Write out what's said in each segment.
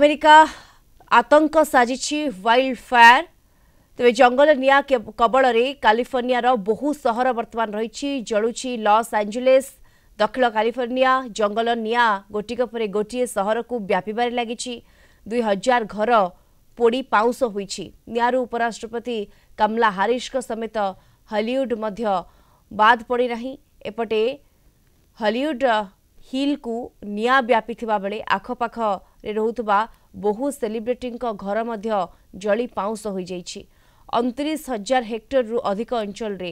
America आतंक साजिछि wild fire तेज जंगल निया कबल कालिफर्नियार बहु सहर वर्तमान रही जलुछि लॉस एंजेलिस दक्षिण कालिफर्निया जंगल निया गोटिक पर गोटे सहर को व्यापार लगी 2000 घर पोड़ी पाउंस होइछि नियारू उपराष्ट्रपति कमला हारिस समेत हॉलीवुड मध्य बाद पड़ी नहीं एपटे हॉलीवुड हिल को निया व्यापी बेले आखपाख रोहुतबा बहु सेलिब्रिटी घर मध्य जली पाउंस हो जाइछि 29,000 हेक्टर रु अधिक अंचल रे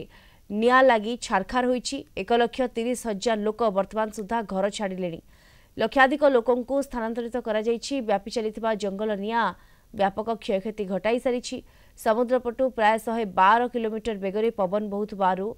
निया लगी छारखार होइछि 1,30,000 लोक वर्तमान सुधा घर छाड़िले लक्षाधिक लोकंकु स्थानांतरित करा जाइछि व्यापी चलिथिबा जंगल निया व्यापक क्षयक्षति घटाई सारिछि समुद्रपटु प्राय 112 किलोमीटर बेगरे पवन बहुतबारु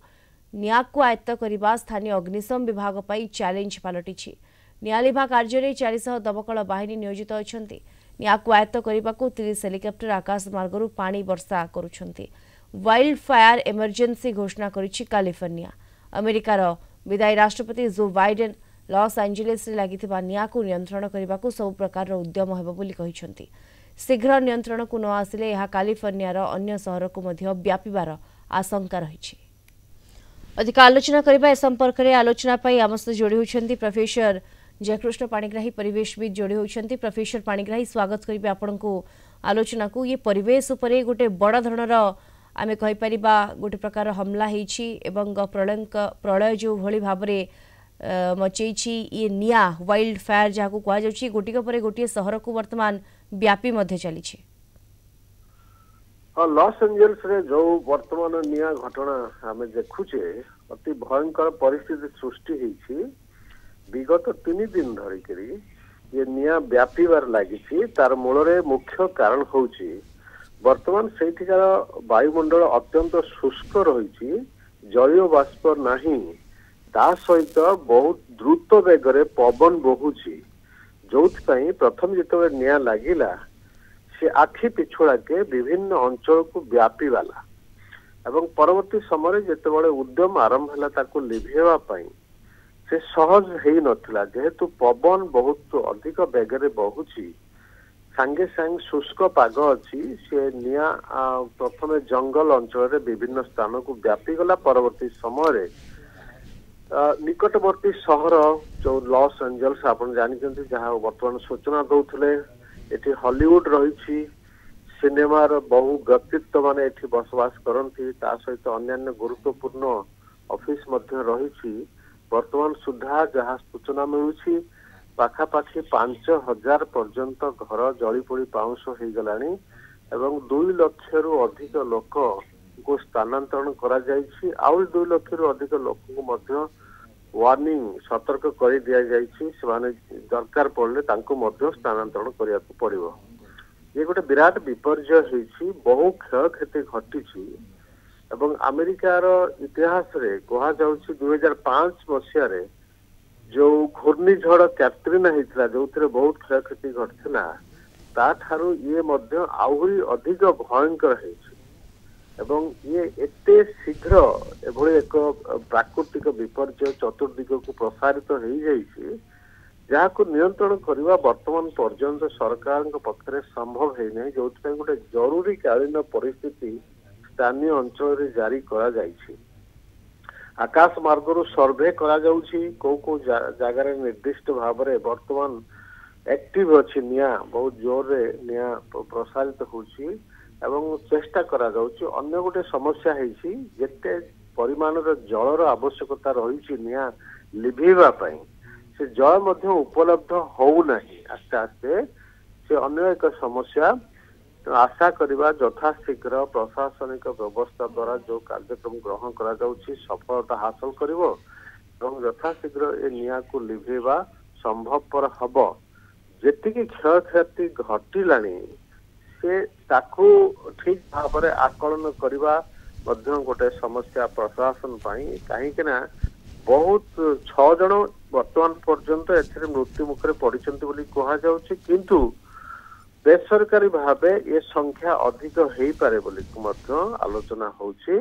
नियाकु आयत्त करने स्थानीय अग्निशम विभाग पर चैलेंज पलटि नियालिभा कार्य 400 दमकल बाहिनी नियोजित अछंती नियाकु आयत्त करने 30 हेलिकप्टर आकाश मार्गरू पानी वर्षा करुछंती वाइल्ड फायर इमरजेंसी घोषणा करिछि कैलिफोर्निया अमेरिकार विदायी राष्ट्रपति जो बाइडेन लॉस एंजेलिस रे लागिथिबा नियाकु नियंत्रण करने सब प्रकार उद्यम हेबो बोली कहिसंती शीघ्र नियंत्रण को न आसिले यह कैलिफोर्नियार अन्य सहर को मध्य व्यापीबार आशंका रहिछि अधिक आलोचना करबा ए संपर्क में आलोचना पाई आम सहित जोड़ी होती प्रोफेसर जयकृष्ण पाणिग्राही परिवेशविद जोड़ी होती प्रोफेसर पाणिग्राही स्वागत करेंगे आपण को आलोचना को ये परिवेश उपरे गोटे बड़ धरणर आमे कहि परिबा गोटे प्रकार हमला होइछि एवं प्रलय जो भली भाव मचेछि ये निया वाइल्ड फायर जहाँ कह जाउछि गोटिक पर गोटे सहर को वर्तमान व्यापी मध्य चली लॉस एंजेल्स रे जो वर्तमान निया घटना आम देखुचे अति भयंकर परिस्थिति सृष्टि होइछि विगत 3 दिन धरिकरी ये निया व्यापीबार लगी तार मूल मुख्य कारण होउछि वर्तमान सेठिकार वायुमंडल अत्यंत शुष्क रही जलीय बाष्प नहीं ता सहित बहुत द्रुत बेगर पवन बहुची जो प्रथम जिते निया लगिला से आखि पिछुड़ा के विभिन्न अंचल को व्यापीवाला एवं परवर्ती समय जिते उद्यम आरंभ है ताको लिभेवा पाई से सहज है नथिला जेहेतु पवन बहुत अधिक बेगर बहुची सांगे सांग शुष्क पाग अच्छी से निया प्रथम जंगल अंचल विभिन्न स्थान को व्यापी गला परवर्ती समय निकटवर्ती सहर जो लॉस एंजेल्स आप जानते जहाँ वर्तमान सूचना दौले एटी हॉलीवुड रही सिनेमार बहु व्यक्तित्व माने एटी बसवास करती सहित अन्य गुरुत्वपूर्ण ऑफिस मध्य रही वर्तमान सुधा जहाँ सूचना मिलूँ पाखापाखि 5,000 पर्यंत घर जलीपोड़ी पाउंस हो गलानी एवं 2 लाख रु अधिक लोक को स्थानांतरण करा जायछि आउ 2 लाख रु अधिक लोक को मध्य वार्निंग सतर्क कर दिया जायछि सेमाने दरकार पड़ले तांको मध्य स्थानांतरण करिया को पड़िबो ये गोटे विराट विपर्जय होइछि बहु क्षयक्षति घटिछि एवं अमेरिकार इतिहास रे कहा जाउछि 2005 मसिया रे जो घूर्णिझड़ कैट्रिना होता जो बहुत क्षयक्षति घटना ताठारु ये मध्य आहुरी अधिक भयंकर है एवं ये एते शीघ्र एभली एक प्राकृतिक विपर्जय चतुर्दिग को प्रसारित हो जाइए जहाँ को नियंत्रण करने वर्तमान पर्यंत सरकार पक्षरे संभव है नहीं जो गोटे जरूरी कालीन परिस्थिति स्थानीय अंचल जारी करा जाइछि आकाश मार्गरू सर्वे करा जाउछि को जगार निर्दिष्ट भाव में वर्तमान एक्टिव अच्छी निया बहुत जोर रे निया प्रसारित होछि एवं चेष्टा करा जाउछि अन्य गोटे समस्या है जेते परिमाण जलर आवश्यकता रही निया लिभेवा पाई से जल मध्य उपलब्ध हो नहीं आस्ते आस्ते से अन्य एक समस्या आशा करवा यथाशीघ्र प्रशासनिक व्यवस्था द्वारा जो कार्यक्रम ग्रहण करा जाउछि सफलता हासिल करिवो एवं यथाशीघ्र ए निया को लिभेवा संभवपर हब जेतिकी क्षयक्षति घटिलानी से ताकू ठीक भाव में आकलन करवा मध्य गोटे समस्या प्रशासन पाई कहीं ना बहुत 6 जन वर्तमान पर्यंत एथिरे मृत्यु मुखरे पड़िचंती बोली कहा जाउछि किंतु बेसरकारी भाव ये संख्या अधिक हो पारे बोली आलोचना होछि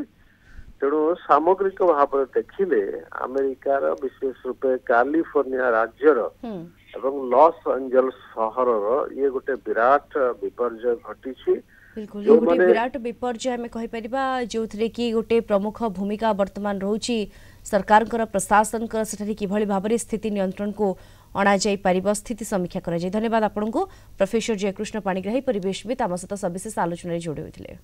तेणु सामग्रिक भाव देखिले अमेरिकार विशेष रूपे कैलिफोर्निया राज्यर ଏବଂ ଲସ୍ ଆଞ୍ଜେଲସ୍ ସହରର ଇଏ ଗୋଟେ ବିରାଟ ବିପର୍ଯ୍ୟୟ ଘଟିଛି। बिल्कुल ये गोटे विराट विपर्य आम कहीपर जो थे कि गोटे प्रमुख भूमिका वर्तमान रोचे सरकार प्रशासन कि भाव में स्थिति नियंत्रण को अणा पार स्थिति समीक्षा कर। धन्यवाद आपको प्रोफेसर जयकृष्ण पाणिग्राही परिवेशविद आम सहित सविशेष आलोचन जोड़ी होते।